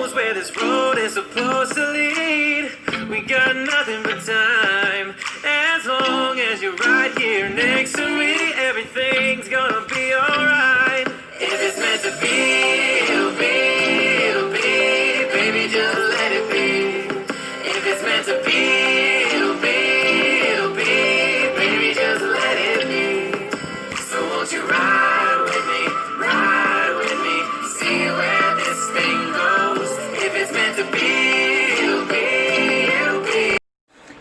knows where this road is supposed to lead. We got nothing but time. As long as you're right here next to me, everything's gonna be alright. If it's meant to be, it'll be, it'll be. Baby, just let it be. If it's meant to be, it'll be, it'll be. Baby, just let it be. So won't you ride with me, ride with me, see where this thing goes. If it's meant to be, it'll be, it'll be.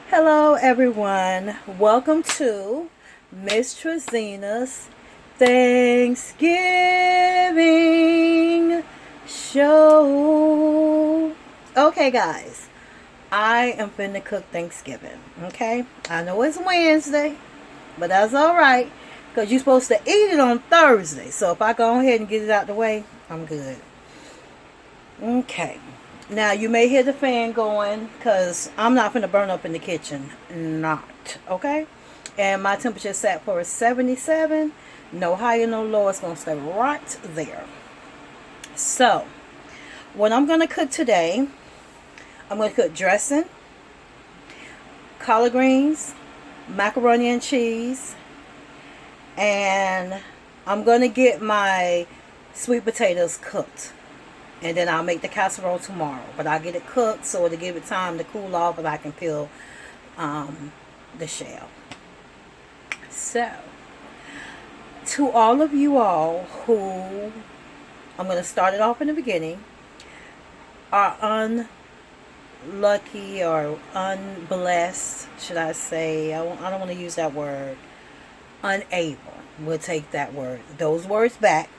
Hello everyone, welcome to Mz.TreZena's Thanksgiving show. Okay guys, I am finna cook Thanksgiving, okay? I know it's Wednesday, but that's alright, because you're supposed to eat it on Thursday. So if I go ahead and get it out the way, I'm good. Okay. Now, you may hear the fan going because I'm not going to burn up in the kitchen. Not. Okay? And my temperature set for 77. No higher, no lower. It's going to stay right there. So, what I'm going to cook today, I'm going to cook dressing, collard greens, macaroni and cheese, and I'm going to get my sweet potatoes cooked. And then I'll make the casserole tomorrow. But I'll get it cooked so it'll give it time to cool off and I can peel the shell. So, to all of you all who, I'm going to start it off in the beginning, are unlucky or unblessed, should I say. I don't want to use that word. Unable. We'll take that word. Those words back.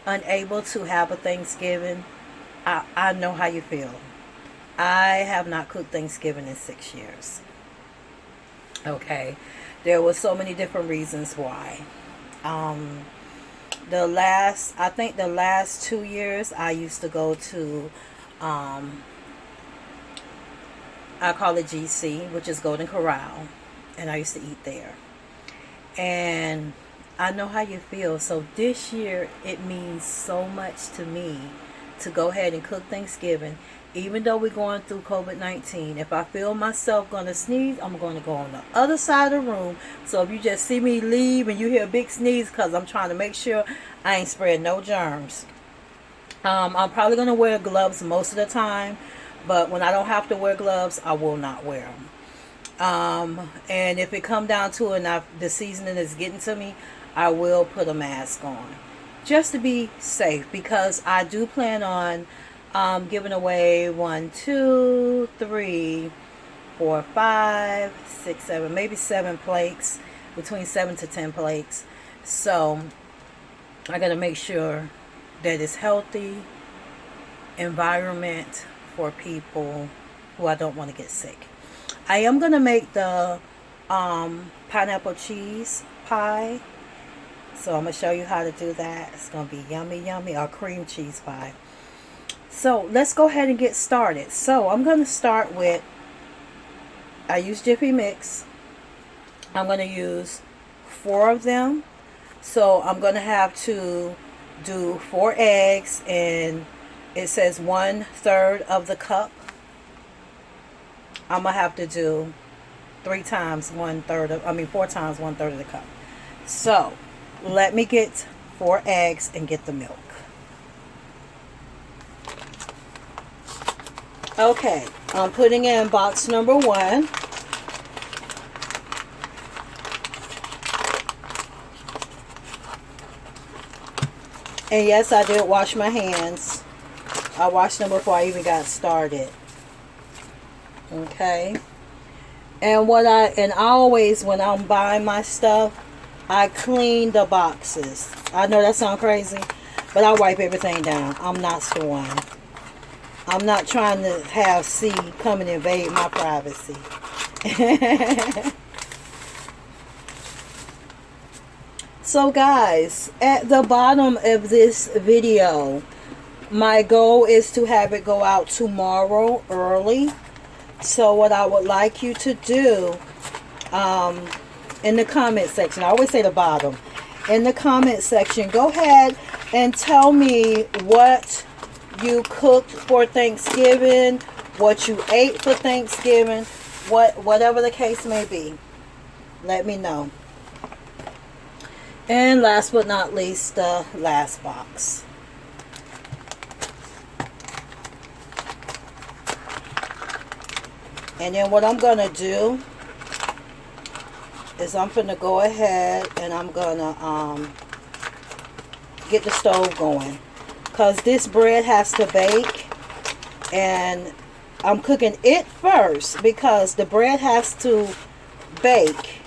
Unable to have a Thanksgiving. I know how you feel. I have not cooked Thanksgiving in 6 years. Okay. There were so many different reasons why. I think the last 2 years I used to go to I call it GC, which is Golden Corral, and I used to eat there. And I know how you feel. So this year, it means so much to me to go ahead and cook Thanksgiving. Even though we're going through COVID-19, if I feel myself going to sneeze, I'm going to go on the other side of the room. So if you just see me leave and you hear a big sneeze, because I'm trying to make sure I ain't spread no germs. I'm probably going to wear gloves most of the time. But when I don't have to wear gloves, I will not wear them. And if it come down to it and the seasoning is getting to me, I will put a mask on just to be safe, because I do plan on giving away 1, 2, 3, 4, 5, 6, 7, maybe 7 plates, between 7 to 10 plates. So I got to make sure that it's healthy environment for people who I don't want to get sick. I am going to make the pineapple cheese pie. So I'm going to show you how to do that. It's going to be yummy, yummy, or cream cheese pie. So let's go ahead and get started. So I'm going to start with, I use Jiffy Mix. I'm going to use 4 of them. So I'm going to have to do 4 eggs, and it says 1/3 of the cup. I'm going to have to do 4 times 1/3 of the cup. So let me get 4 eggs and get the milk. Okay, I'm putting in box number 1. And yes, I did wash my hands. I washed them before I even got started. Okay. And I always, when I'm buying my stuff, I clean the boxes. I know that sounds crazy, but I wipe everything down. I'm not storing. I'm not trying to have C come and invade my privacy. So guys, at the bottom of this video, my goal is to have it go out tomorrow early. So what I would like you to do, in the comment section, I always say the bottom, in the comment section, go ahead and tell me what you cooked for Thanksgiving, what you ate for Thanksgiving, whatever the case may be. Let me know. And last but not least, the last box. And then what I'm going to do is I'm going to go ahead and I'm going to get the stove going. Because this bread has to bake. And I'm cooking it first because the bread has to bake.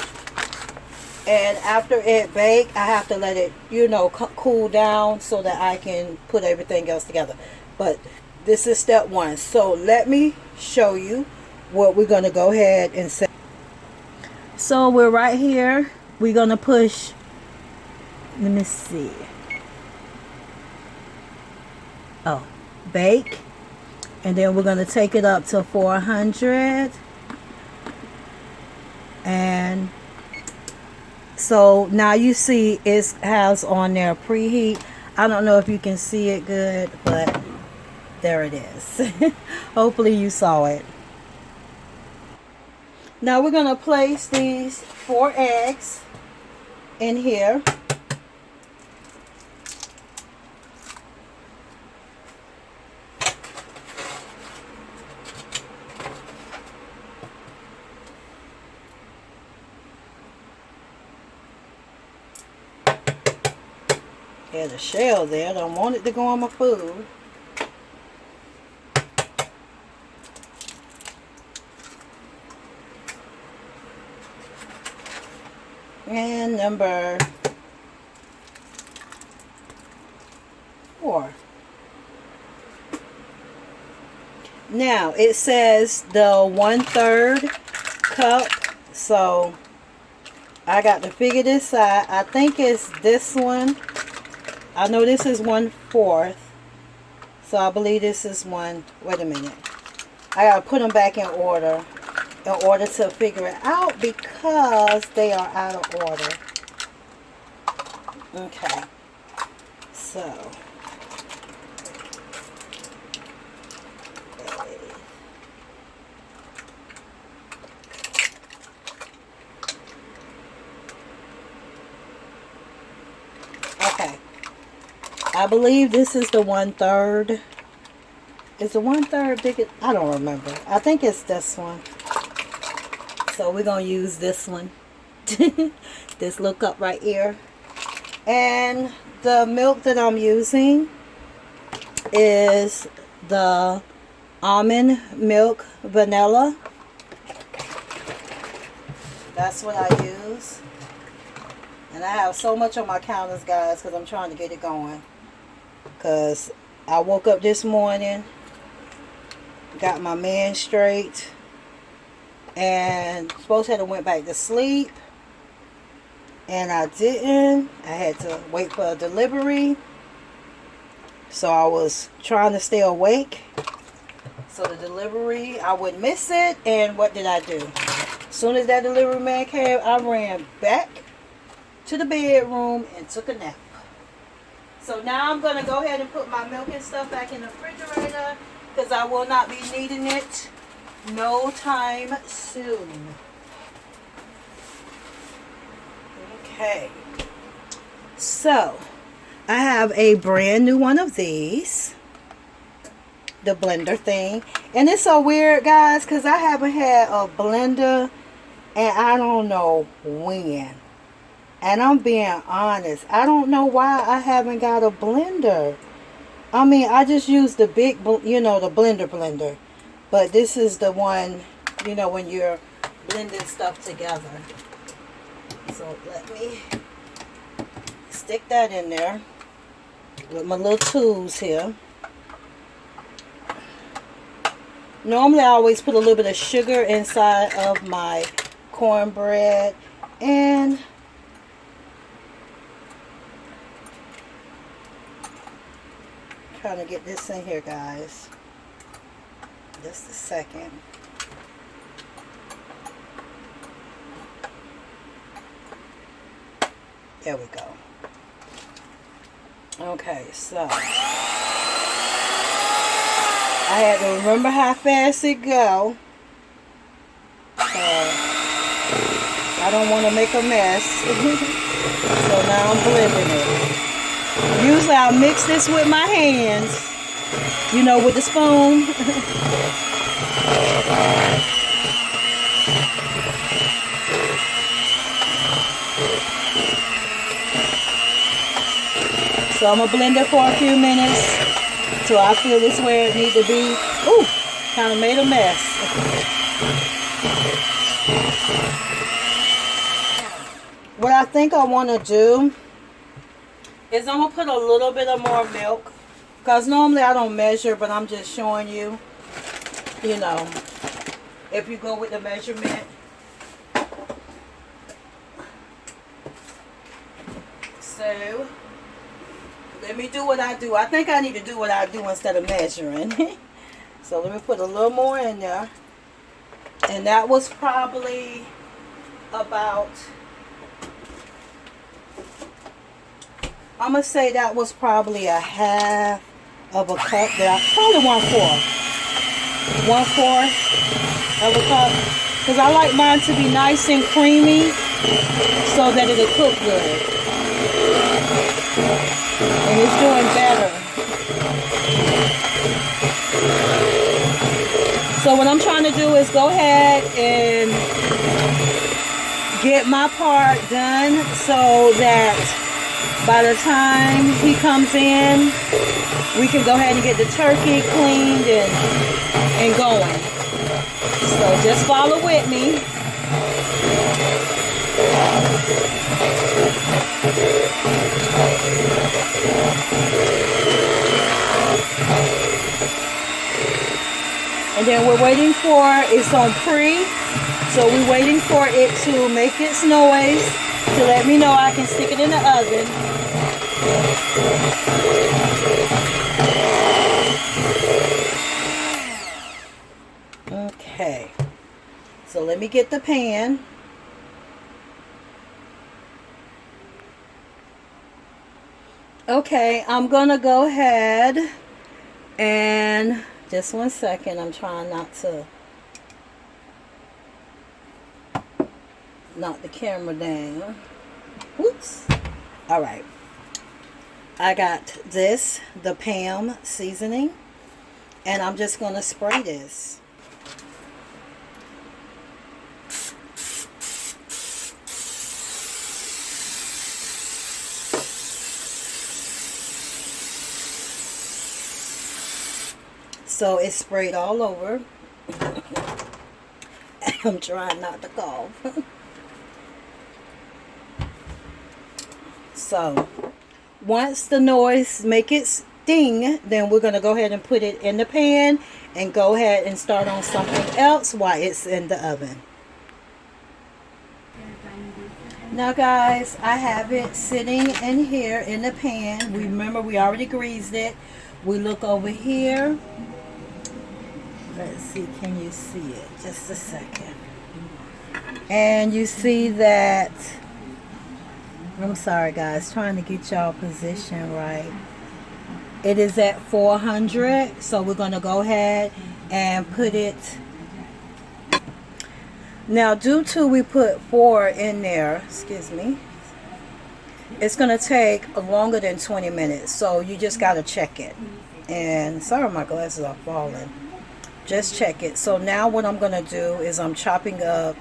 And after it bakes, I have to let it, you know, cool down so that I can put everything else together. But this is step one. So let me show you what we're going to go ahead and set. So we're right here. We're going to push, let me see. Oh, bake. And then we're going to take it up to 400. And so now you see it has on there preheat. I don't know if you can see it good, but there it is. Hopefully you saw it. Now we're going to place these 4 eggs in here. There's a shell there. I don't want it to go on my food. And number 4. Now it says the 1/3 cup, so I got to figure this out. I think it's this one. I know this is 1/4, so I believe this is one. Wait a minute. I gotta put them back in order to figure it out because they are out of order. Okay, so okay. I believe this is the 1/3. Is the 1/3 bigger? I don't remember. I think it's this one. So we're going to use this one. This little cup right here. And the milk that I'm using is the almond milk vanilla. That's what I use. And I have so much on my counters, guys, because I'm trying to get it going. Because I woke up this morning, got my man straight, and supposed to have went back to sleep. And I didn't. I had to wait for a delivery. So I was trying to stay awake. So the delivery, I wouldn't miss it. And what did I do? As soon as that delivery man came, I ran back to the bedroom and took a nap. So now I'm going to go ahead and put my milk and stuff back in the refrigerator because I will not be needing it no time soon. Okay. So I have a brand new one of these. The blender thing. And it's so weird, guys, because I haven't had a blender and I don't know when. And I'm being honest, I don't know why I haven't got a blender. I mean, I just use the big, you know, the blender. But this is the one, you know, when you're blending stuff together. So let me stick that in there with my little tools here. Normally I always put a little bit of sugar inside of my cornbread, and trying to get this in here, guys. Just a second. There we go. Okay, so I had to remember how fast it go. I don't want to make a mess. So now I'm blending it. Usually I'll mix this with my hands, you know, with the spoon. So I'm going to blend it for a few minutes till I feel it's where it needs to be. Ooh, kind of made a mess. What I think I want to do is I'm going to put a little bit of more milk. Because normally I don't measure, but I'm just showing you, you know, if you go with the measurement. So, let me do what I do. I think I need to do what I do instead of measuring. So let me put a little more in there. And that was probably about, I'm going to say that was probably a half of a cup. Probably 1/4. 1/4 of a cup. Because I like mine to be nice and creamy so that it'll cook good. And it's doing better. So what I'm trying to do is go ahead and get my part done so that by the time he comes in, we can go ahead and get the turkey cleaned and going. So just follow with me. And then we're waiting for, it's on pre, so we're waiting for it to make its noise to let me know I can stick it in the oven. Okay, so let me get the pan. Okay, I'm gonna go ahead and just 1 second. I'm trying not to knock the camera down. Whoops. All right. I got this, the Pam seasoning, and I'm just going to spray this. So it's sprayed all over. I'm trying not to cough. So once the noise make it sting, then we're going to go ahead and put it in the pan and go ahead and start on something else while it's in the oven. Now guys, I have it sitting in here in the pan. Remember, we already greased it. We look over here. Let's see, can you see it? Just a second. And you see that, I'm sorry guys, trying to get y'all position right. It is at 400, so we're going to go ahead and put it. Now due to we put 4 in there, excuse me, it's going to take longer than 20 minutes, so you just got to check it. And sorry, my glasses are falling. Just check it. So now what I'm going to do is I'm chopping up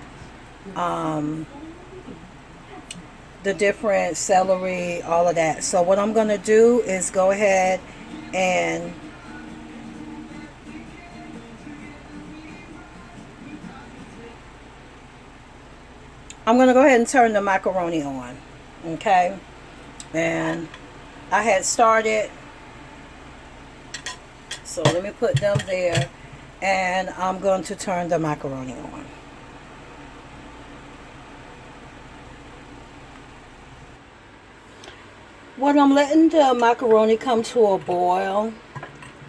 the different celery, all of that. So what I'm going to do is go ahead and I'm going to go ahead and turn the macaroni on. Okay. And I had started. So let me put them there. And I'm going to turn the macaroni on. Well, I'm letting the macaroni come to a boil.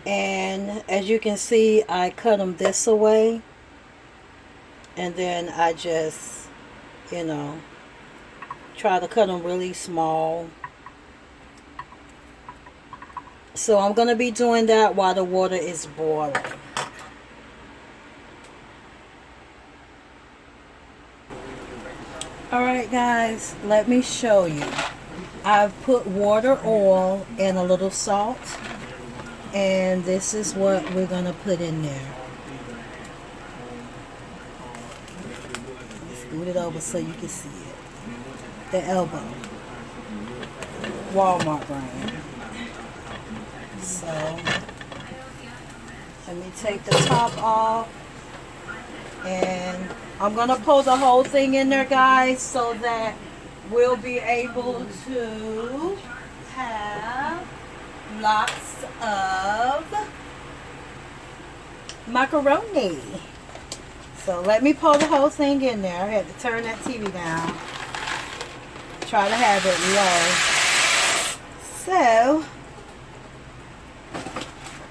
And as you can see, I cut them this away. And then I just, you know, try to cut them really small. So I'm going to be doing that while the water is boiling. Alright guys, let me show you. I've put water, oil, and a little salt. And this is what we're going to put in there. Scoot it over so you can see it. The Elbow. Walmart brand. So, let me take the top off. And I'm going to pour the whole thing in there, guys, so that we'll be able to have lots of macaroni. So let me pour the whole thing in there. I had to turn that TV down. Try to have it low.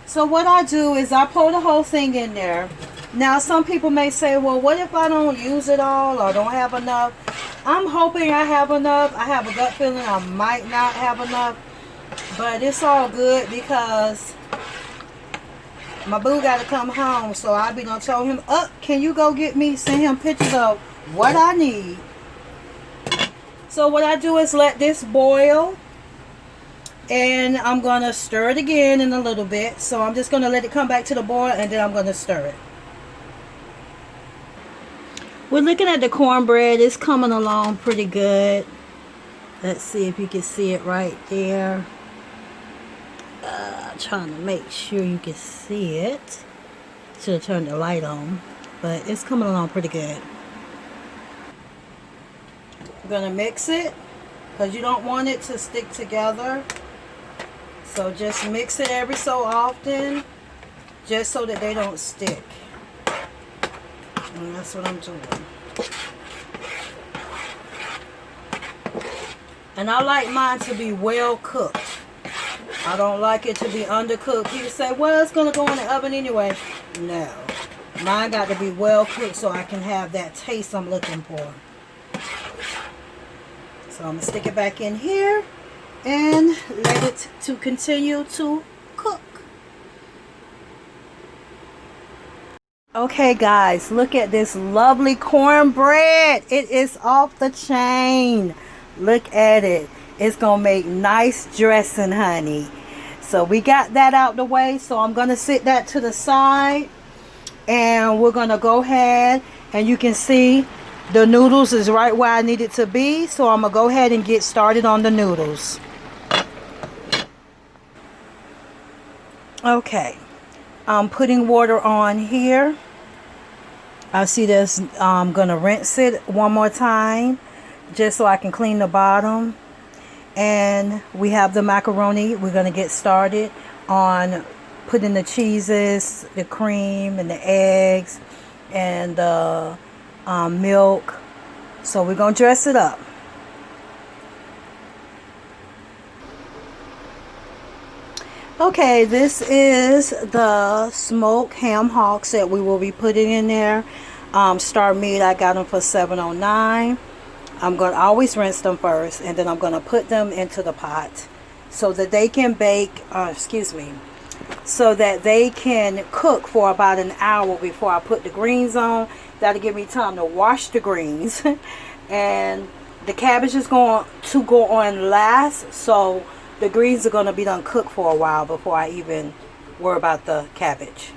So what I do is I pour the whole thing in there. Now some people may say, well, what if I don't use it all or don't have enough? I'm hoping I have enough. I have a gut feeling I might not have enough. But it's all good because my boo got to come home. So I'll be going to tell him, can you go get me, send him pictures of what I need. So what I do is let this boil. And I'm going to stir it again in a little bit. So I'm just going to let it come back to the boil and then I'm going to stir it. We're looking at the cornbread. It's coming along pretty good. Let's see if you can see it right there. Trying to make sure you can see it. Should have turned the light on. But it's coming along pretty good. I'm going to mix it because you don't want it to stick together. So just mix it every so often, just so that they don't stick. And that's what I'm doing. And I like mine to be well cooked. I don't like it to be undercooked. People say, well, it's going to go in the oven anyway. No. Mine got to be well cooked so I can have that taste I'm looking for. So I'm going to stick it back in here. And let it to continue to cook. Okay guys, look at this lovely cornbread. It is off the chain. Look at it. It's gonna make nice dressing, honey. So we got that out the way. So I'm gonna sit that to the side. And we're gonna go ahead, and you can see the noodles is right where I need it to be. So I'm gonna go ahead and get started on the noodles. Okay, I'm putting water on here. I see this. I'm gonna rinse it one more time just so I can clean the bottom. And we have the macaroni. We're gonna get started on putting the cheeses, the cream, and the eggs, and the milk. So we're gonna dress it up. Okay, this is the smoked ham hocks that we will be putting in there. Star meat, I got them for $7.09. I'm going to always rinse them first, and then I'm going to put them into the pot so that they can bake, so that they can cook for about an hour before I put the greens on. That'll give me time to wash the greens. And the cabbage is going to go on last, so the greens are going to be done cooked for a while before I even worry about the cabbage.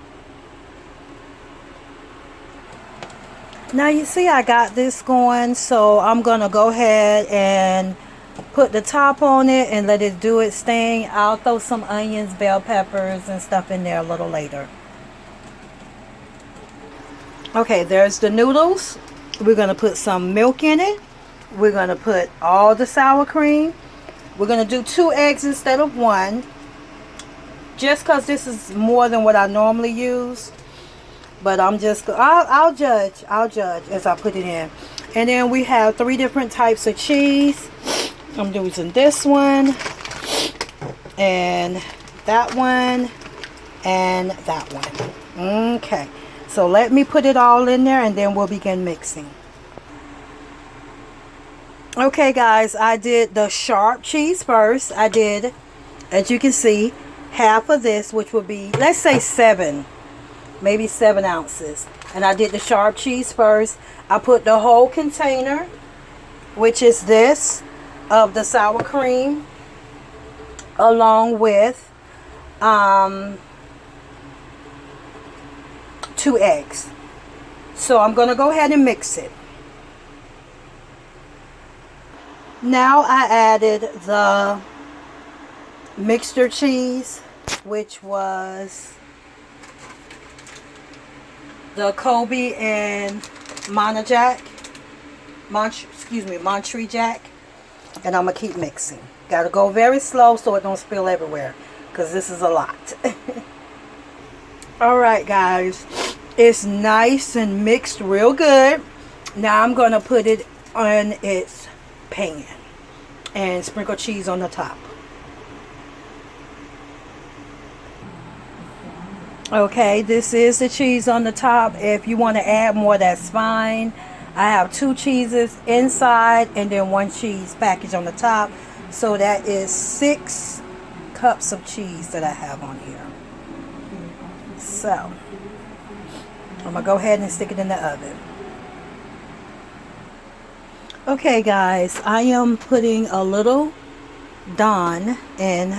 Now you see I got this going, so I'm going to go ahead and put the top on it and let it do its thing. I'll throw some onions, bell peppers, and stuff in there a little later. Okay, there's the noodles. We're going to put some milk in it. We're going to put all the sour cream. We're going to do 2 eggs instead of 1. Just because this is more than what I normally use. But I'm just, I'll judge as I put it in. And then we have 3 different types of cheese. I'm using this one. And that one. And that one. Okay. So let me put it all in there and then we'll begin mixing. Okay guys, I did the sharp cheese first. I did, as you can see, half of this, which would be, let's say 7, maybe 7 ounces. And I did the sharp cheese first. I put the whole container, which is this, of the sour cream, along with 2 eggs. So I'm going to go ahead and mix it. Now I added the mixture cheese, which was the Kobe and Montrejack, and I'm gonna keep mixing. Gotta go very slow so it don't spill everywhere, because this is a lot. Alright guys, it's nice and mixed real good. Now I'm gonna put it on its pan and sprinkle cheese on the top. Okay, this is the cheese on the top. If you want to add more, that's fine. I have 2 cheeses inside and then 1 cheese package on the top. So that is 6 cups of cheese that I have on here. So I'm going to go ahead and stick it in the oven. Okay guys, I am putting a little Dawn in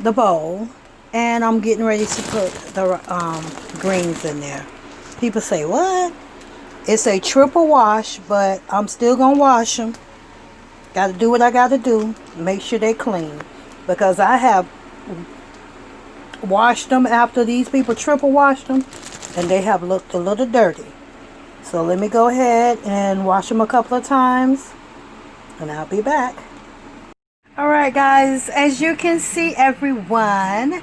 the bowl, and I'm getting ready to put the greens in there. People say, what? It's a triple wash, but I'm still gonna wash them. Gotta do what I gotta do. Make sure they clean, because I have washed them after these people triple washed them, and they have looked a little dirty. So let me go ahead and wash them a couple of times, and I'll be back. Alright guys, as you can see everyone,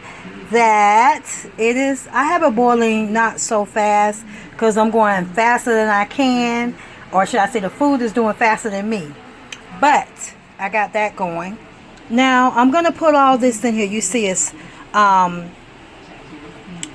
that it is, I have it boiling not so fast because I'm going faster than I can, or should I say the food is doing faster than me. But I got that going. Now I'm going to put all this in here. You see it's bell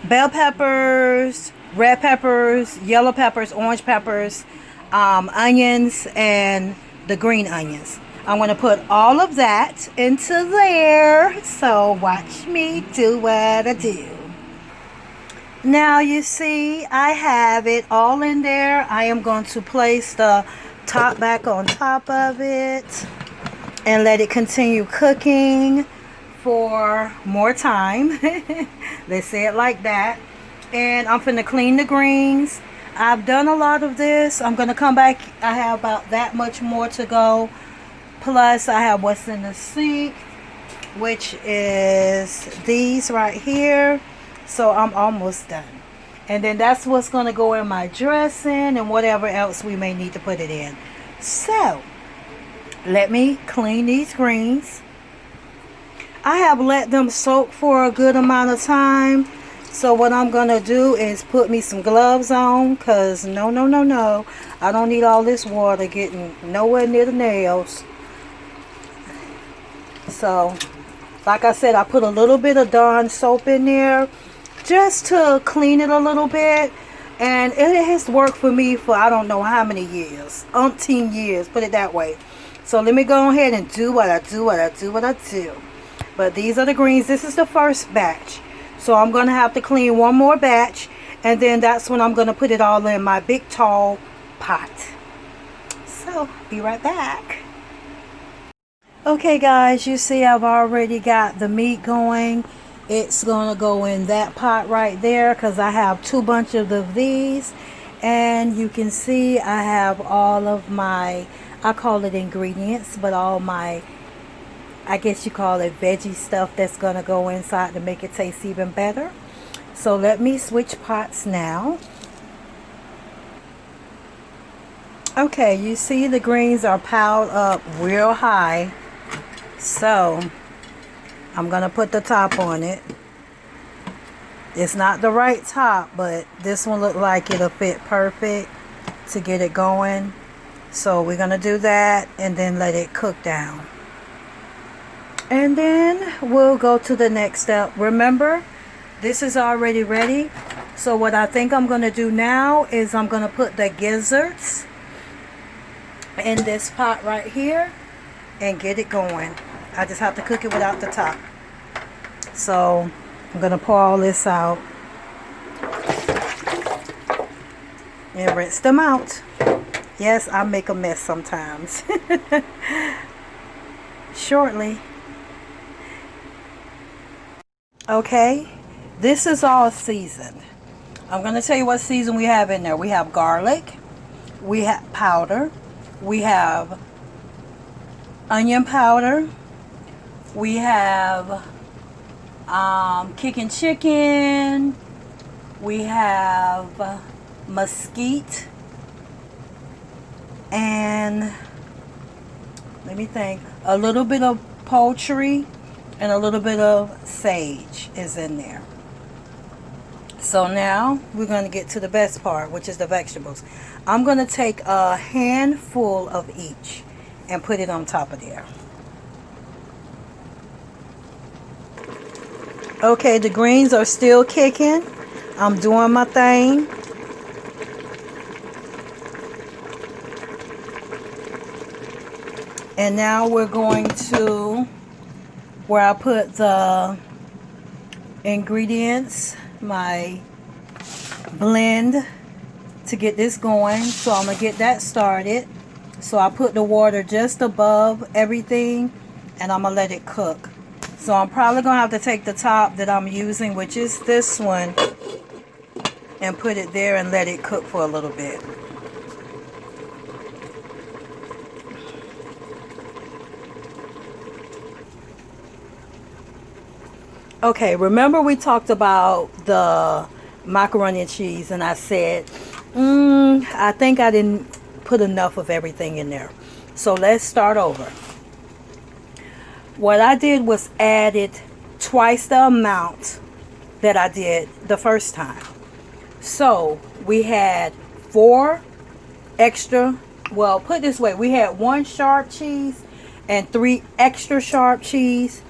peppers, red peppers, yellow peppers, orange peppers, onions, and the green onions. I'm going to put all of that into there. So watch me do what I do. Now you see I have it all in there. I am going to place the top back on top of it and let it continue cooking for more time. Let's say it like that. And I'm finna clean the greens. I've done a lot of this. I'm going to come back. I have about that much more to go. Plus I have what's in the sink, which is these right here. So I'm almost done. And then that's what's going to go in my dressing and whatever else we may need to put it in. So let me clean these greens. I have let them soak for a good amount of time. So what I'm going to do is put me some gloves on, because no, I don't need all this water getting nowhere near the nails. So, like I said, I put a little bit of Dawn soap in there just to clean it a little bit. And it has worked for me for I don't know how many years. Umpteen years, put it that way. So, let me go ahead and do what I do. But these are the greens. This is the first batch. So, I'm going to have to clean one more batch. And then that's when I'm going to put it all in my big tall pot. So, be right back. Okay guys, you see I've already got the meat going. It's going to go in that pot right there because I have 2 bunches of these. And you can see I have all of my, I call it ingredients, but all my, I guess you call it veggie stuff that's going to go inside to make it taste even better. So let me switch pots now. Okay, you see the greens are piled up real high. So I'm going to put the top on it. It's not the right top, but this one looked like it'll fit perfect to get it going. So we're going to do that and then let it cook down. And then we'll go to the next step. Remember, this is already ready. So what I think I'm going to do now is I'm going to put the gizzards in this pot right here and get it going. I just have to cook it without the top. So I'm gonna pour all this out and rinse them out. Yes, I make a mess sometimes. Shortly. Okay, this is all seasoned. I'm going to tell you what season we have in there. We have garlic, we have powder, we have onion powder, we have kicking chicken, we have mesquite, and let me think, a little bit of poultry and a little bit of sage is in there. So now we're going to get to the best part, which is the vegetables. I'm going to take a handful of each and put it on top of there. Okay, the greens are still kicking. I'm doing my thing. And now we're going to where I put the ingredients, my blend to get this going. So I'm going to get that started. So I put the water just above everything and I'm going to let it cook. So I'm probably going to have to take the top that I'm using, which is this one, and put it there and let it cook for a little bit. Okay, remember we talked about the macaroni and cheese and I said, I think I didn't put enough of everything in there. So let's start over. What I did was added twice the amount that I did the first time. So we had 4 extra, well, put it this way, we had 1 sharp cheese and 3 extra sharp cheese,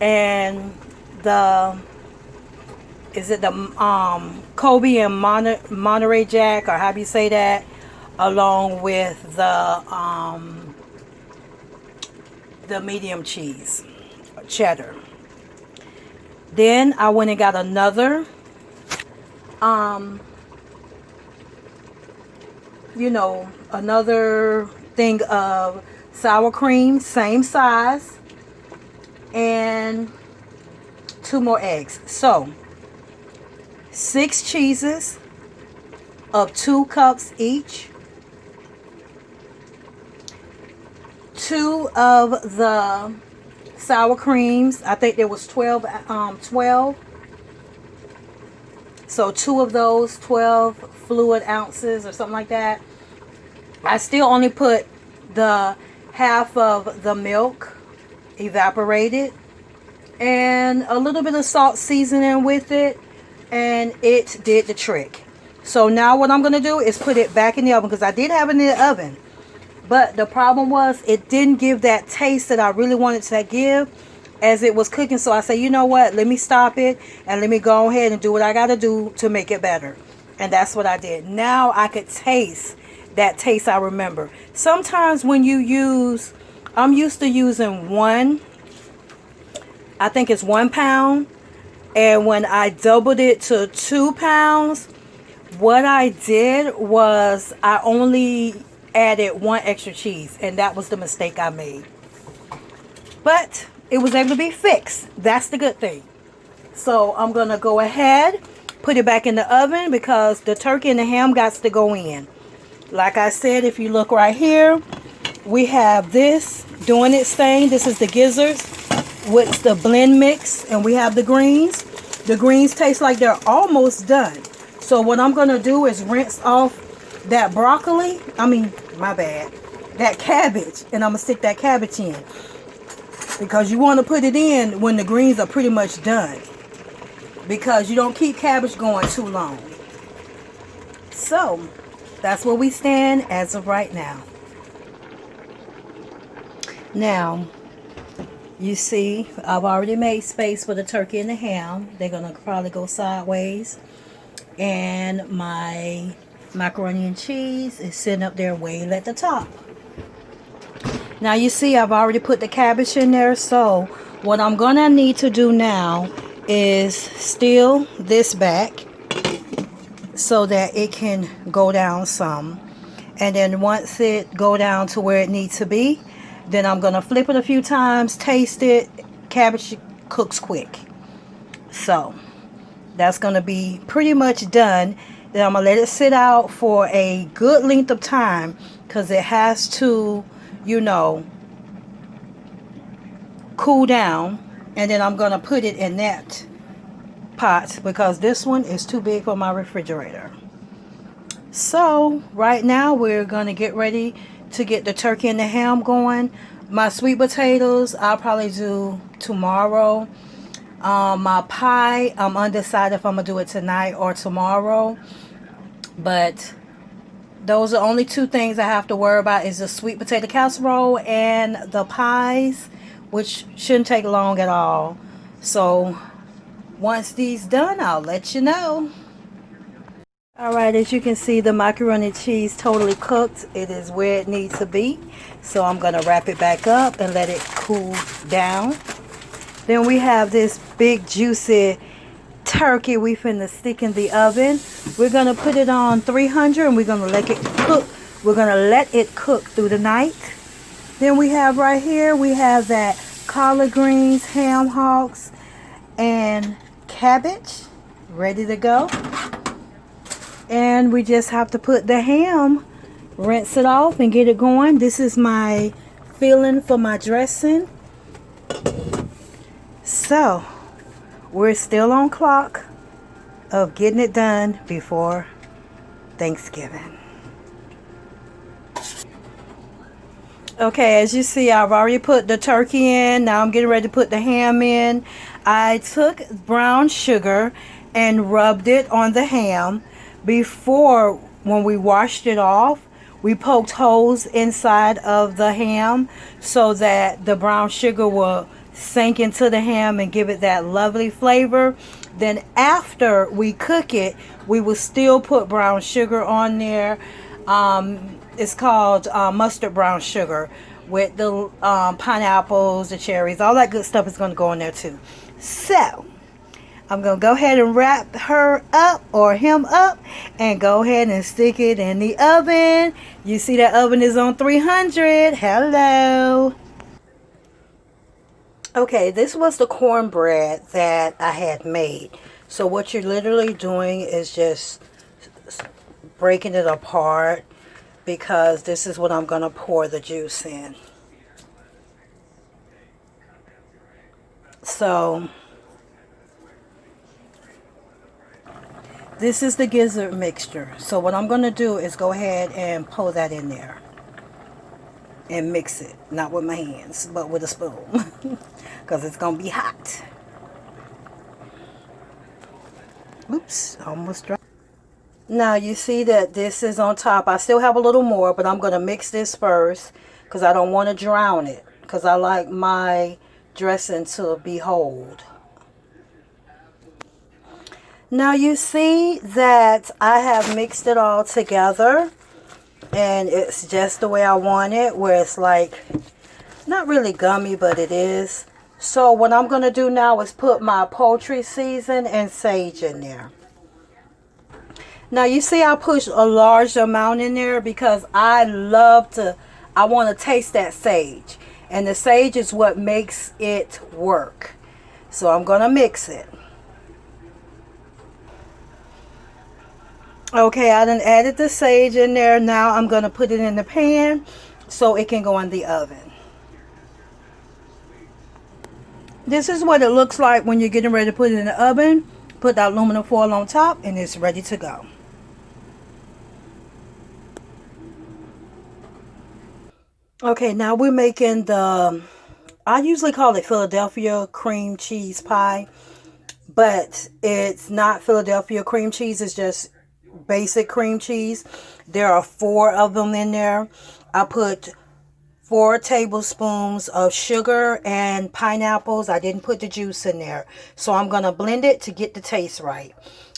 and the Kobe and Monterey Jack, or how do you say that, along with the medium cheese, cheddar. Then I went and got another another thing of sour cream, same size, and 2 more eggs. So 6 cheeses of 2 cups each, 2 of the sour creams, I think there was 12, so 2 of those, 12 fluid ounces or something like that. I still only put the half of the milk evaporated and a little bit of salt seasoning with it, and it did the trick. So now what I'm going to do is put it back in the oven, because I did have it in the oven, but the problem was it didn't give that taste that I really wanted to give as it was cooking. So I said, you know what, let me stop it and let me go ahead and do what I got to do to make it better. And that's what I did. Now I could taste that taste I remember. Sometimes when you use, I'm used to using 1, I think it's 1 pound, and when I doubled it to 2 pounds, what I did was I only added 1 extra cheese, and that was the mistake I made. But it was able to be fixed. That's the good thing. So I'm going to go ahead, put it back in the oven, because the turkey and the ham got to go in. Like I said, if you look right here, we have this doing its thing. This is the gizzards with the blend mix, and we have the greens. The greens taste like they're almost done. So what I'm going to do is rinse off that broccoli, that cabbage, and I'm going to stick that cabbage in, because you want to put it in when the greens are pretty much done, because you don't keep cabbage going too long. So that's where we stand as of right now. Now, you see, I've already made space for the turkey and the ham. They're going to probably go sideways. And my macaroni and cheese is sitting up there waiting at the top. Now you see I've already put the cabbage in there. So what I'm gonna need to do now is steal this back so that it can go down some. And then once it go down to where it needs to be, then I'm gonna flip it a few times, taste it. Cabbage cooks quick. So that's gonna be pretty much done. Then I'm gonna let it sit out for a good length of time because it has to, you know, cool down. And then I'm gonna put it in that pot because this one is too big for my refrigerator. So right now we're gonna get ready to get the turkey and the ham going. My sweet potatoes I'll probably do tomorrow. My pie, I'm undecided if I'm gonna do it tonight or tomorrow, but those are only two things I have to worry about is the sweet potato casserole and the pies, which shouldn't take long at all. So once these done, I'll let you know. Alright, as you can see, the macaroni and cheese totally cooked. It is where it needs to be. So I'm going to wrap it back up and let it cool down. Then we have this big juicy turkey we finna stick in the oven. We're going to put it on 300 and we're going to let it cook. We're going to let it cook through the night. Then we have right here, we have that collard greens, ham hocks, and cabbage ready to go. And we just have to put the ham, rinse it off and get it going. This is my filling for my dressing. So we're still on clock of getting it done before Thanksgiving. Okay, as you see, I've already put the turkey in. Now I'm getting ready to put the ham in. I took brown sugar and rubbed it on the ham. Before, when we washed it off, we poked holes inside of the ham so that the brown sugar will sink into the ham and give it that lovely flavor. Then after we cook it, we will still put brown sugar on there. It's called mustard brown sugar with the pineapples, the cherries, all that good stuff is going to go in there too. So I'm going to go ahead and wrap her up or him up and go ahead and stick it in the oven. You see that oven is on 300. Hello. Okay, this was the cornbread that I had made. So what you're literally doing is just breaking it apart because this is what I'm going to pour the juice in. So this is the gizzard mixture. So what I'm going to do is go ahead and pour that in there and mix it. Not with my hands, but with a spoon. Because it's going to be hot. Oops, almost dry. Now you see that this is on top. I still have a little more, but I'm going to mix this first because I don't want to drown it. Because I like my dressing to be whole. Now you see that I have mixed it all together and it's just the way I want it, where it's like not really gummy, but it is. So what I'm going to do now is put my poultry season and sage in there. Now you see I pushed a large amount in there because I want to taste that sage, and the sage is what makes it work. So I'm going to mix it. Okay, I done added the sage in there. Now I'm going to put it in the pan so it can go in the oven. This is what it looks like when you're getting ready to put it in the oven. Put the aluminum foil on top and it's ready to go. Okay, now we're making I usually call it Philadelphia cream cheese pie. But it's not Philadelphia cream cheese. It's just basic cream cheese. There are 4 of them in there. I put 4 tablespoons of sugar and pineapples. I didn't put the juice in there. So I'm going to blend it to get the taste right.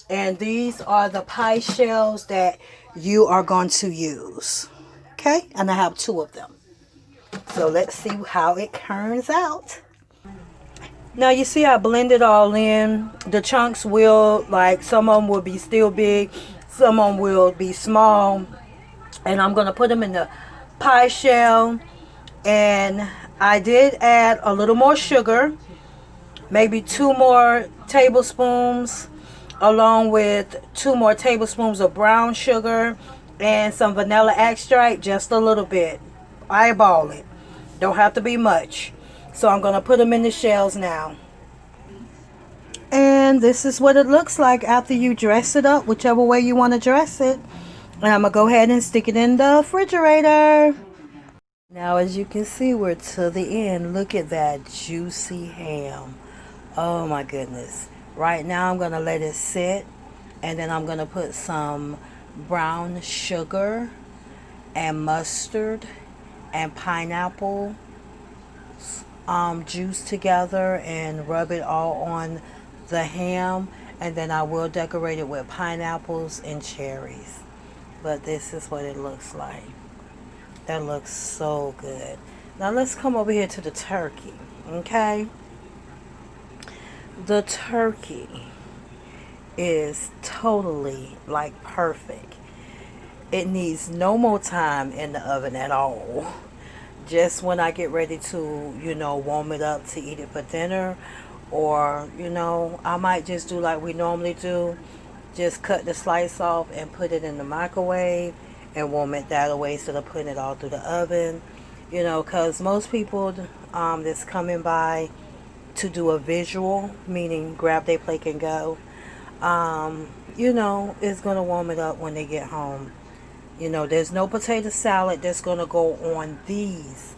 And these are the pie shells that you are going to use. Okay? And I have 2 of them. So let's see how it turns out. Now you see I blend it all in. The chunks will, like, some of them will be still big, some of them will be small. And I'm going to put them in the pie shell. And I did add a little more sugar, maybe 2 more tablespoons, along with 2 more tablespoons of brown sugar and some vanilla extract, just a little bit. Eyeball it. Don't have to be much. So I'm going to put them in the shells now. And this is what it looks like after you dress it up, whichever way you want to dress it. And I'm going to go ahead and stick it in the refrigerator. Now, as you can see, we're to the end. Look at that juicy ham. Oh my goodness. Right now I'm going to let it sit, and then I'm going to put some brown sugar and mustard and pineapple juice together and rub it all on the ham, and then I will decorate it with pineapples and cherries. But this is what it looks like. That looks so good. Now let's come over here to the turkey. Okay, the turkey is totally like perfect. It needs no more time in the oven at all. Just when I get ready to, warm it up to eat it for dinner, or, I might just do like we normally do. Just cut the slice off and put it in the microwave and warm it that way instead of putting it all through the oven. Because most people that's coming by to do a visual, meaning grab their plate and go, is going to warm it up when they get home. There's no potato salad that's going to go on these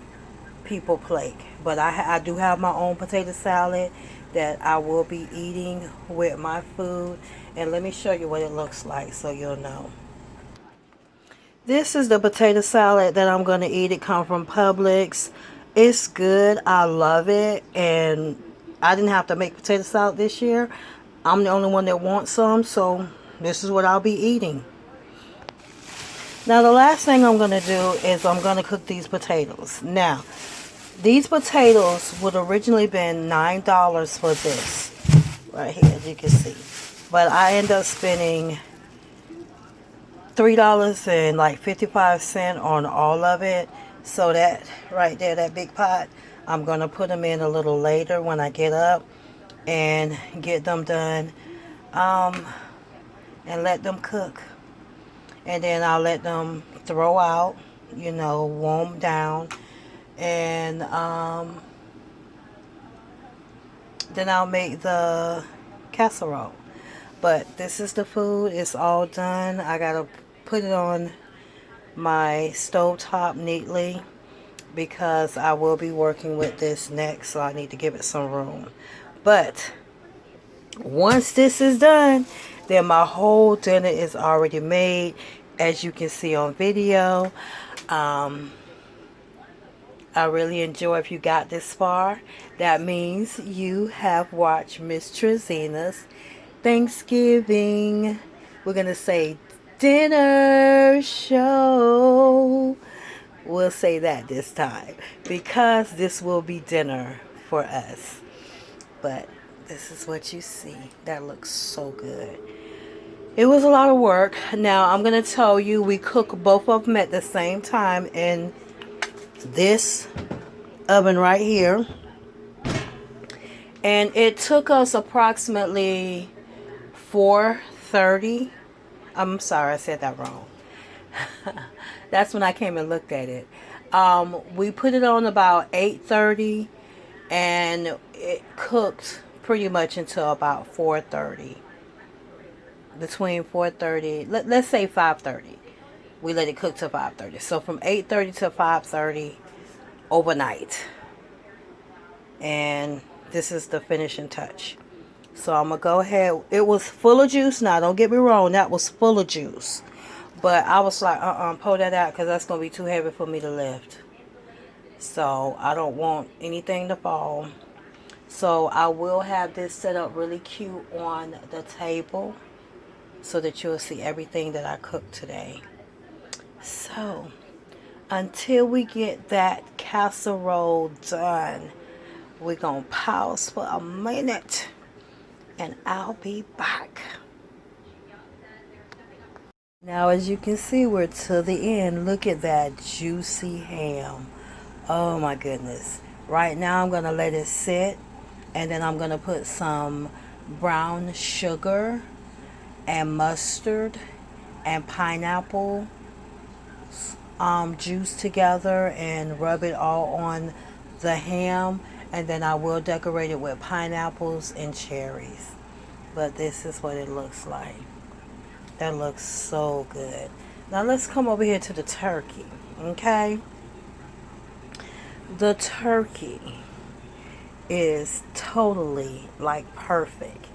people plate. But I do have my own potato salad that I will be eating with my food. And let me show you what it looks like so you'll know. This is the potato salad that I'm going to eat. It comes from Publix. It's good. I love it. And I didn't have to make potato salad this year. I'm the only one that wants some. So this is what I'll be eating. Now the last thing I'm going to do is I'm going to cook these potatoes. Now, these potatoes would originally been $9 for this. Right here, as you can see. But I end up spending $3.55 on all of it. So that right there, that big pot, I'm going to put them in a little later when I get up and get them done and let them cook. And then I'll let them throw out, warm down. And then I'll make the casserole. But this is the food. It's all done. I got to put it on my stove top neatly because I will be working with this next. So I need to give it some room. But once this is done, then my whole dinner is already made, as you can see on video. I really enjoy if you got this far. That means you have watched Mz.TreZena's Thanksgiving, we're going to say dinner show. We'll say that this time because this will be dinner for us. But this is what you see. That looks so good. It was a lot of work. Now I'm going to tell you, we cook both of them at the same time in this oven right here. And it took us approximately 4:30. I'm sorry, I said that wrong. That's when I came and looked at it. We put it on about 8:30 and it cooked pretty much until about 4:30. Between 4:30, let's say 5:30. We let it cook till 5:30. So from 8:30 to 5:30 overnight. And this is the finishing touch. So I'm going to go ahead. It was full of juice. Now, don't get me wrong. That was full of juice. But I was like, pull that out because that's going to be too heavy for me to lift. So I don't want anything to fall. So I will have this set up really cute on the table so that you'll see everything that I cooked today. So until we get that casserole done. We're gonna pause for a minute and I'll be back. Now, as you can see, we're to the end. Look at that juicy ham. Oh my goodness. Right now I'm gonna let it sit, and then I'm gonna put some brown sugar and mustard and pineapple juice together and rub it all on the ham, and then I will decorate it with pineapples and cherries. But this is what it looks like. That looks so good. Now let's come over here to the turkey. Okay, the turkey is totally like perfect.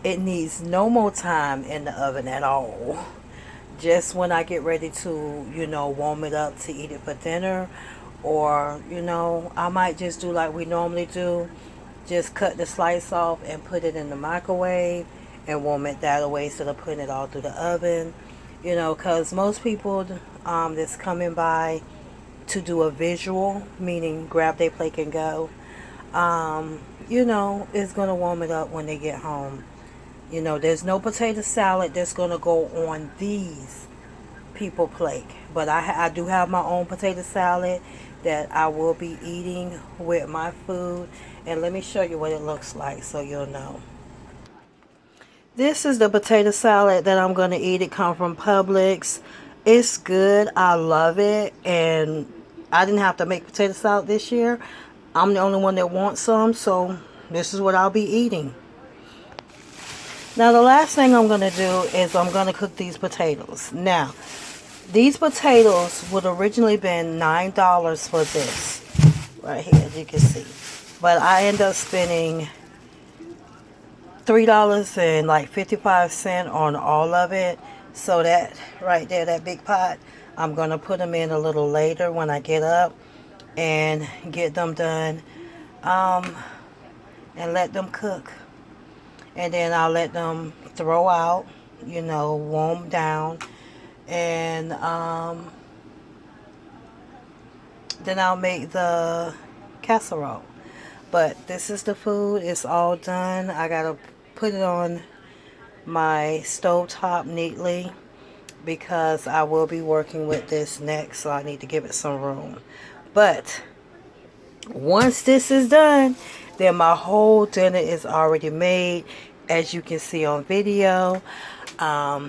It needs no more time in the oven at all. Just when I get ready to, warm it up to eat it for dinner, or, I might just do like we normally do. Just cut the slice off and put it in the microwave and warm it that way instead of putting it all through the oven. Because most people that's coming by to do a visual, meaning grab their plate and go, is going to warm it up when they get home. There's no potato salad that's going to go on these people plate. But I do have my own potato salad that I will be eating with my food. And let me show you what it looks like so you'll know. This is the potato salad that I'm going to eat. It comes from Publix. It's good. I love it. And I didn't have to make potato salad this year. I'm the only one that wants some. So this is what I'll be eating. Now the last thing I'm going to do is I'm going to cook these potatoes. Now, these potatoes would originally been $9 for this. Right here, as you can see. But I end up spending $3.55 on all of it. So that right there, that big pot, I'm going to put them in a little later when I get up and get them done and let them cook. And then I'll let them throw out, warm down. And then I'll make the casserole. But this is the food. It's all done. I got to put it on my stove top neatly because I will be working with this next. So I need to give it some room. But once this is done, then my whole dinner is already made, as you can see on video. I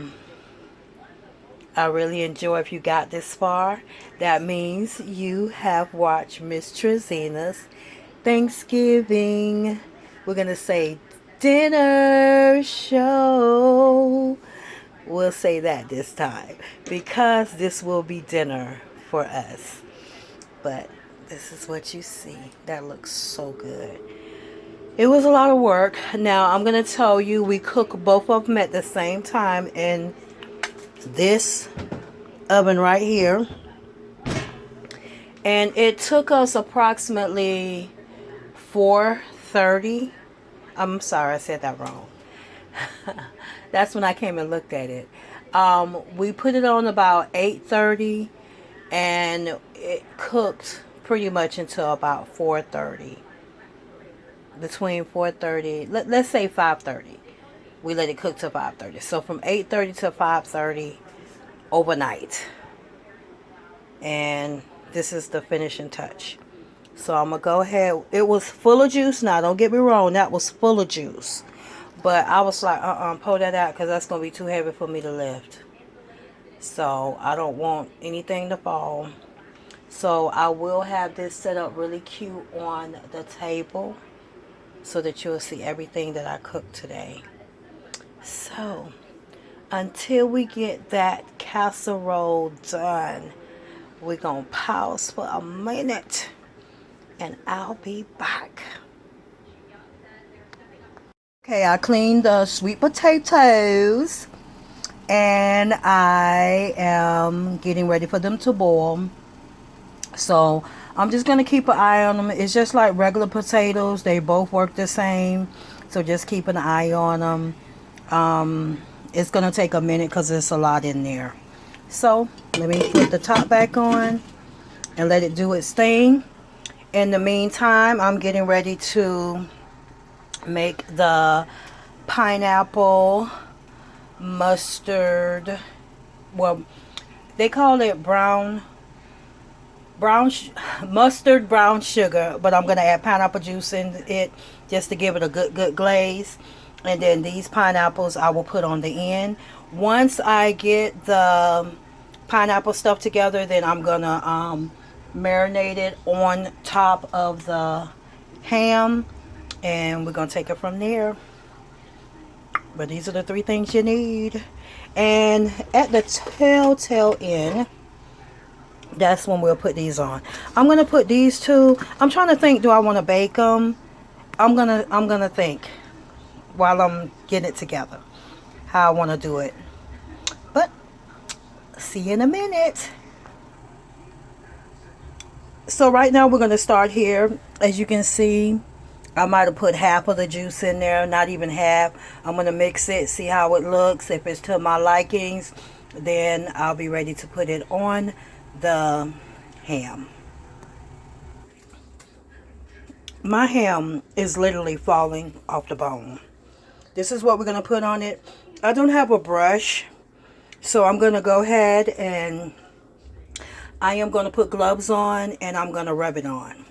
really enjoy if you got this far. That means you have watched Mz.TreZena's Thanksgiving, we're going to say dinner show. We'll say that this time because this will be dinner for us. But this is what you see. That looks so good. It was a lot of work. Now I'm going to tell you, we cook both of them at the same time in this oven right here. And it took us approximately 4:30. I'm sorry, I said that wrong. That's when I came and looked at it. We put it on about 8:30 and it cooked pretty much until about 4:30. Between 4:30, let's say 5:30. We let it cook till 5:30. So from 8:30 to 5:30 overnight. And this is the finishing touch. So I'm going to go ahead. It was full of juice. Now, don't get me wrong. That was full of juice. But I was like, pull that out because that's going to be too heavy for me to lift. So I don't want anything to fall. So I will have this set up really cute on the table so that you'll see everything that I cooked today. So until we get that casserole done, we're going to pause for a minute and I'll be back. Okay, I cleaned the sweet potatoes and I am getting ready for them to boil. So I'm just going to keep an eye on them. It's just like regular potatoes. They both work the same. So just keep an eye on them. It's going to take a minute because there's a lot in there. So let me put the top back on. and let it do its thing. In the meantime, I'm getting ready to make the pineapple mustard, well, they call it mustard brown sugar, but I'm gonna add pineapple juice in it just to give it a good glaze. And then these pineapples I will put on the end. Once I get the pineapple stuff together, then I'm gonna marinate it on top of the ham, and we're gonna take it from there. But these are the 3 things you need. And at the telltale end, that's when we'll put these on. I'm gonna put these 2. I'm trying to think, do I want to bake them? I'm gonna think while I'm getting it together how I want to do it. But see you in a minute. So right now we're going to start here. As you can see, I might have put half of the juice in there, not even half. I'm going to mix it, see how it looks. If it's to my likings, then I'll be ready to put it on the ham. My ham is literally falling off the bone. This is what we're going to put on it. I don't have a brush, so I'm going to go ahead and I am going to put gloves on, and I'm going to rub it on.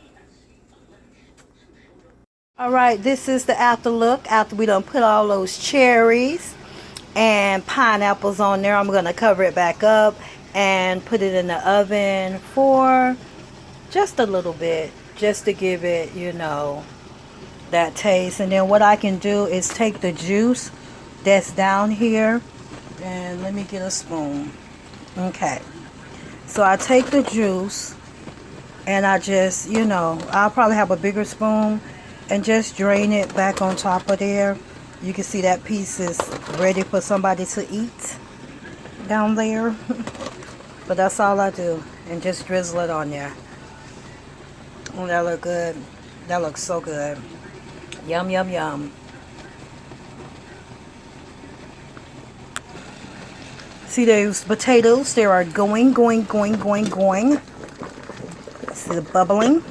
Alright, this is the after look after we done put all those cherries and pineapples on there. I'm going to cover it back up and put it in the oven for just a little bit, just to give it, you know, that taste. And then what I can do is take the juice that's down here, and let me get a spoon. Okay, so I take the juice and I just, you know, I'll probably have a bigger spoon and just drain it back on top of there. You can see that piece is ready for somebody to eat down there. But that's all I do, and just drizzle it on there. Oh, that look good. That looks so good. Yum, yum, yum. See those potatoes? They are going. See the bubbling?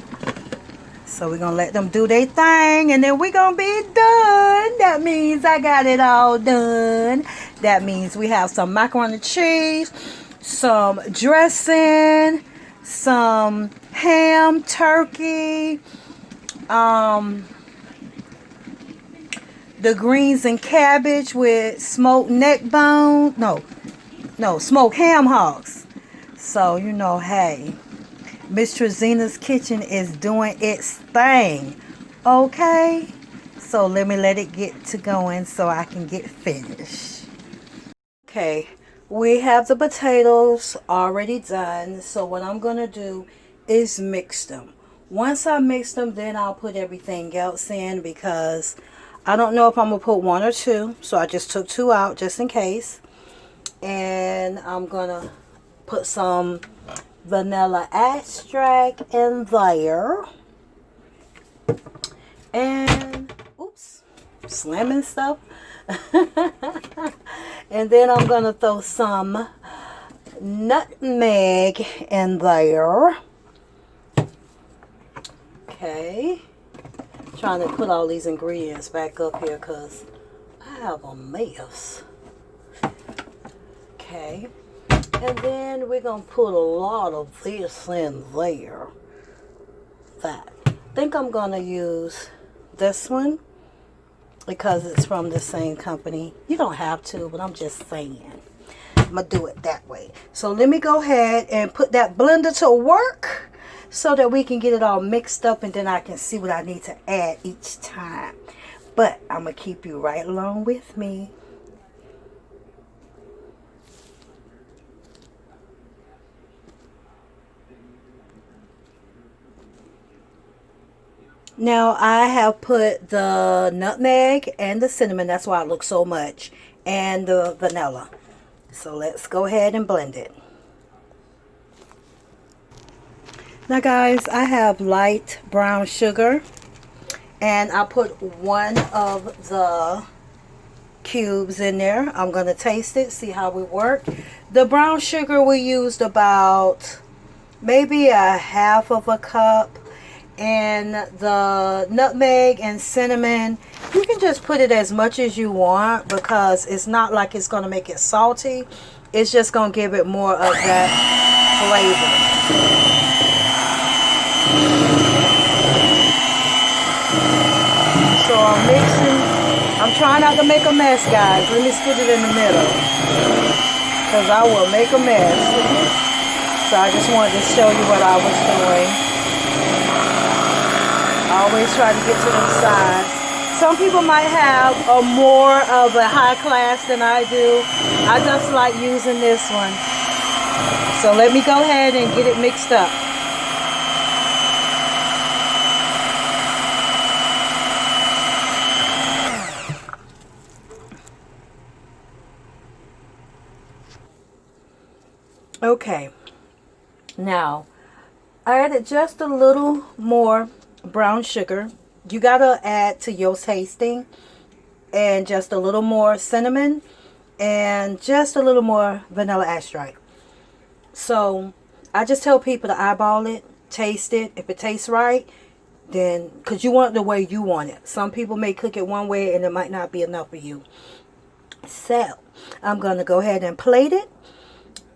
So we're going to let them do their thing, and then we're going to be done. That means I got it all done. That means we have some macaroni and cheese, some dressing, some ham, turkey, the greens and cabbage with smoked neck bone. No, smoked ham hocks. So, you know, hey, Mz.TreZena's kitchen is doing its thing. Okay? So let me let it get to going so I can get finished. Okay, we have the potatoes already done. So what I'm going to do is mix them. Once I mix them, then I'll put everything else in, because I don't know if I'm going to put 1 or 2. So I just took 2 out just in case. And I'm going to put some vanilla extract in there. And, oops, slamming stuff. And then I'm going to throw some nutmeg in there. Okay. Trying to put all these ingredients back up here because I have a mess. Okay. And then we're going to put a lot of this in there. I think I'm going to use this one because it's from the same company. You don't have to, but I'm just saying. I'm going to do it that way. So let me go ahead and put that blender to work so that we can get it all mixed up, and then I can see what I need to add each time. But I'm going to keep you right along with me. Now I have put the nutmeg and the cinnamon, that's why it looks so much, and the vanilla. So let's go ahead and blend it. Now guys, I have light brown sugar, and I put 1 of the cubes in there. I'm going to taste it, see how it works. The brown sugar we used about maybe a half of a cup. And the nutmeg and cinnamon, you can just put it as much as you want, because it's not like it's going to make it salty. It's just going to give it more of that flavor. So I'm mixing. I'm trying not to make a mess, guys. Let me split it in the middle, because I will make a mess. So I just wanted to show you what I was doing. I always try to get to them sides. Some people might have a more of a high class than I do. I just like using this one. So let me go ahead and get it mixed up. Okay. Now, I added just a little more brown sugar. You gotta add to your tasting, and just a little more cinnamon, and just a little more vanilla extract. So I just tell people to eyeball it, taste it. If it tastes right, then, because you want it the way you want it. Some people may cook it one way and it might not be enough for you. So I'm gonna go ahead and plate it,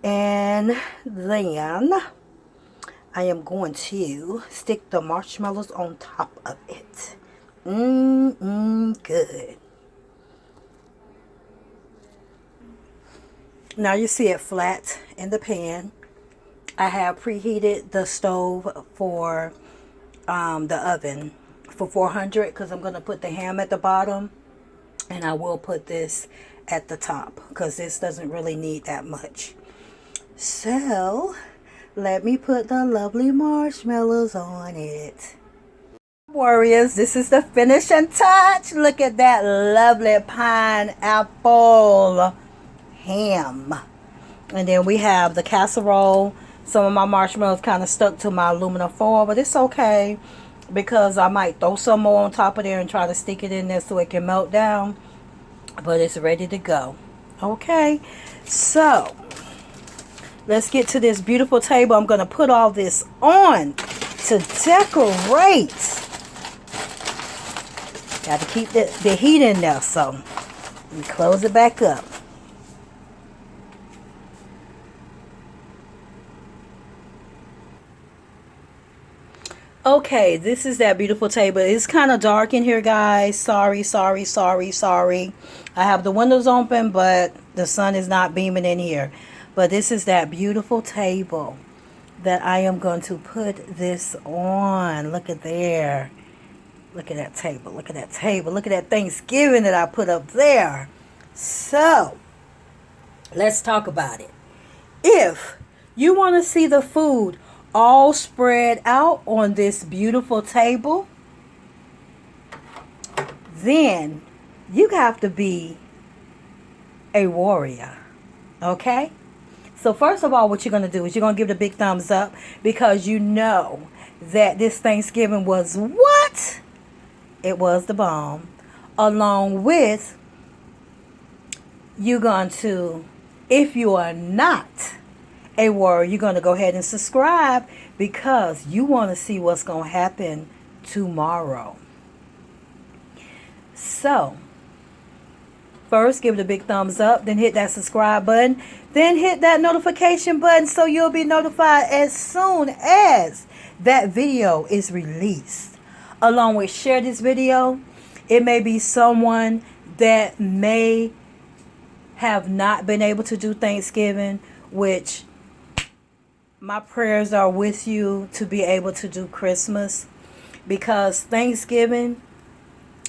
and then I am going to stick the marshmallows on top of it. Good. Now you see it flat in the pan. I have preheated the stove for the oven for 400, because I'm going to put the ham at the bottom, and I will put this at the top because this doesn't really need that much. So let me put the lovely marshmallows on it. Warriors, this is the finishing touch. Look at that lovely pineapple ham. And then we have the casserole. Some of my marshmallows kind of stuck to my aluminum foil, but it's okay, because I might throw some more on top of there and try to stick it in there so it can melt down. But it's ready to go. Okay, so let's get to this beautiful table. I'm going to put all this on to decorate. Got to keep the heat in there, so let me close it back up. Okay, this is that beautiful table. It's kind of dark in here, guys. Sorry. I have the windows open, but the sun is not beaming in here. But this is that beautiful table that I am going to put this on. Look at there. Look at that table. Look at that table. Look at that Thanksgiving that I put up there. So, let's talk about it. If you want to see the food all spread out on this beautiful table, then you have to be a warrior. Okay? So first of all, what you're going to do is you're going to give it a big thumbs up, because you know that this Thanksgiving was what? It was the bomb. Along with, you're going to, if you are not a warrior, you're going to go ahead and subscribe, because you want to see what's going to happen tomorrow. So first, give it a big thumbs up, then hit that subscribe button, then hit that notification button so you'll be notified as soon as that video is released. Along with, share this video. It may be someone that may have not been able to do Thanksgiving, which my prayers are with you to be able to do Christmas, because Thanksgiving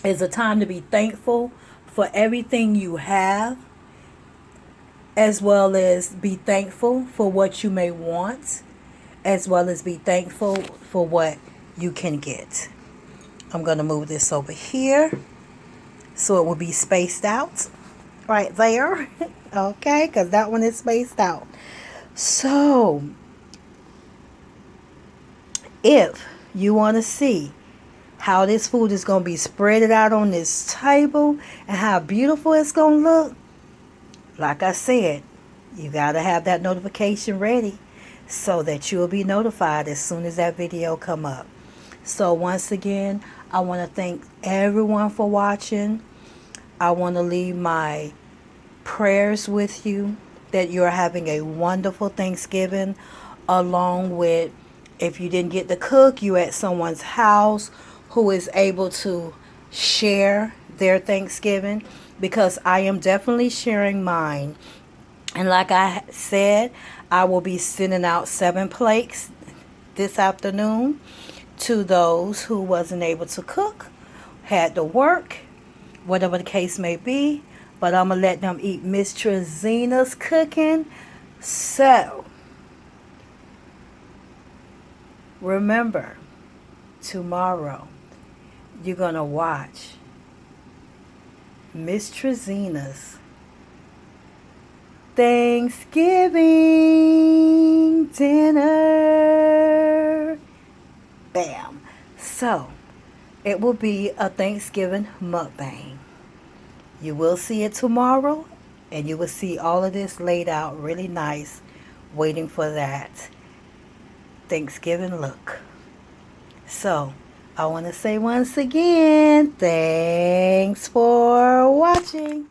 is a time to be thankful for everything you have, as well as be thankful for what you may want, as well as be thankful for what you can get. I'm going to move this over here so it will be spaced out right there. Okay, because that one is spaced out. So if you want to see how this food is going to be spread out on this table and how beautiful it's going to look, like I said, you got to have that notification ready, so that you'll be notified as soon as that video come up. So once again, I want to thank everyone for watching. I want to leave my prayers with you that you're having a wonderful Thanksgiving, along with, if you didn't get to cook, you at someone's house who is able to share their Thanksgiving, because I am definitely sharing mine. And like I said, I will be sending out 7 plates this afternoon to those who wasn't able to cook, had to work, whatever the case may be. But I'm going to let them eat Mz.TreZena's cooking. So, remember, tomorrow, you're going to watch Mz.TreZena's Thanksgiving dinner. Bam. So, it will be a Thanksgiving mukbang. You will see it tomorrow, and you will see all of this laid out really nice, waiting for that Thanksgiving look. So, I want to say once again, thanks for watching.